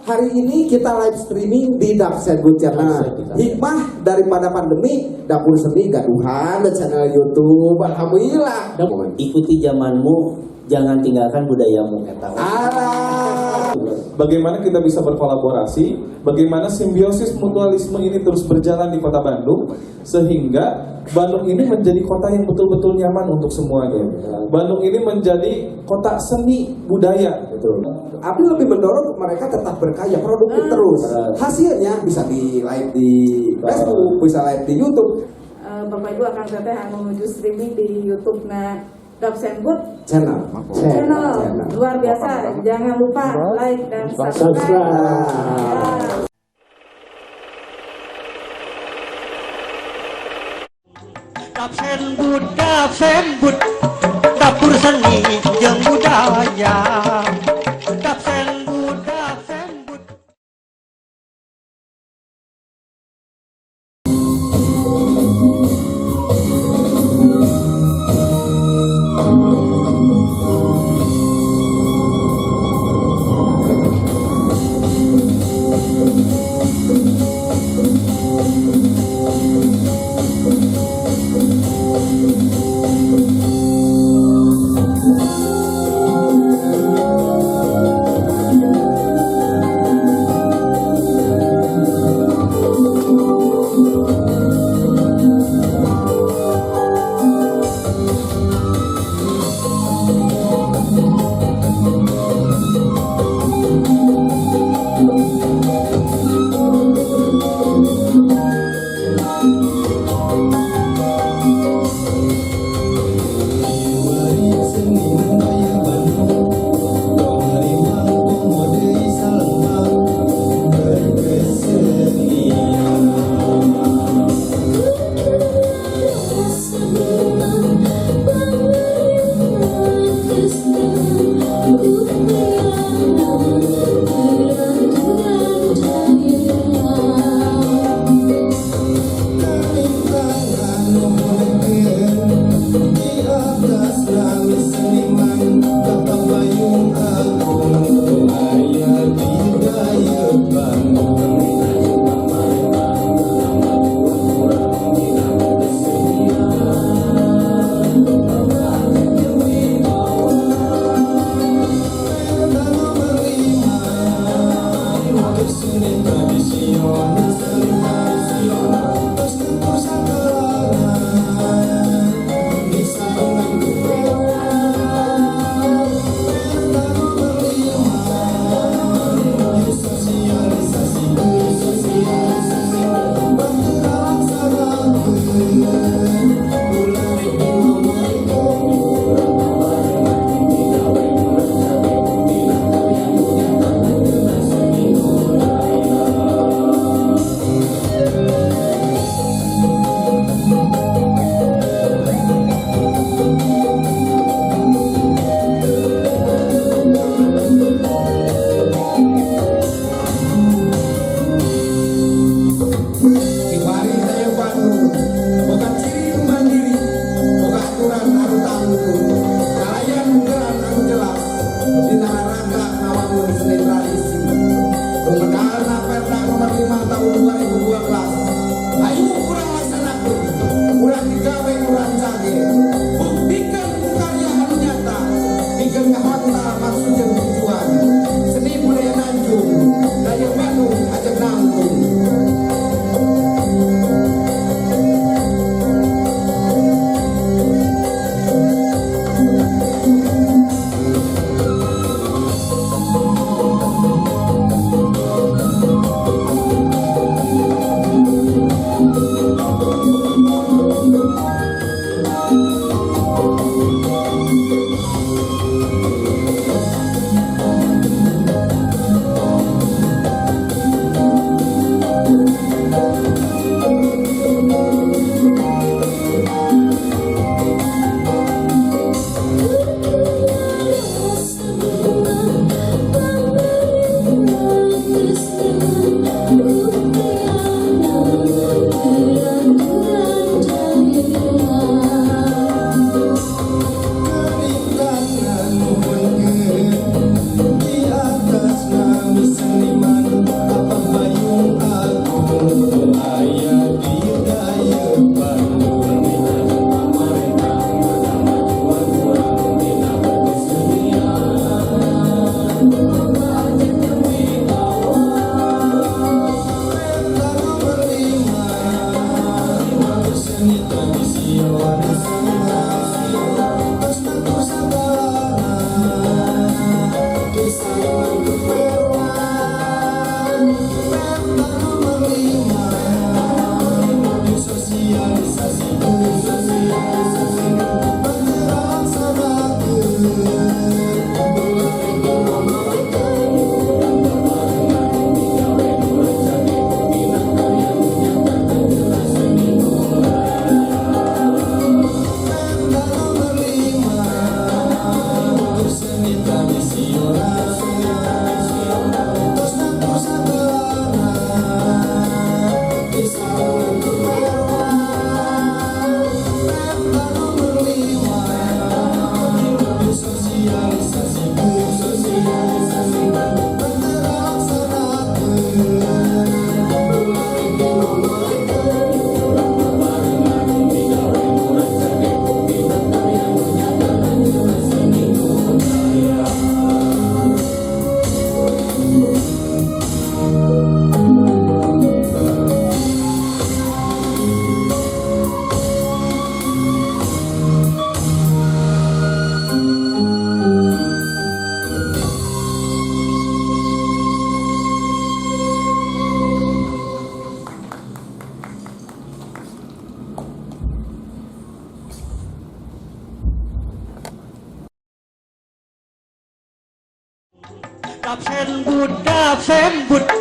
hari ini kita live streaming di Dapsenbud channel. Hikmah daripada pandemi, dapur seni gaduhan dan channel YouTube. Alhamdulillah. Ikuti zamanmu, jangan tinggalkan budayamu. Bagaimana kita bisa berkolaborasi, bagaimana simbiosis mutualisme ini terus berjalan di kota Bandung, sehingga Bandung ini menjadi kota yang betul-betul nyaman untuk semuanya. Bandung ini menjadi kota seni budaya. Tapi lebih mendorong mereka tetap berkarya, produktif terus. Hasilnya bisa di live di Facebook, bisa live di YouTube. Bapak Ibu akan teteh menuju streaming di YouTube Dapsenbud channel. Luar biasa. Jangan lupa like dan subscribe. Dapsenbud, dapur seni jeung budaya. Dapsenbud. Dapsenbud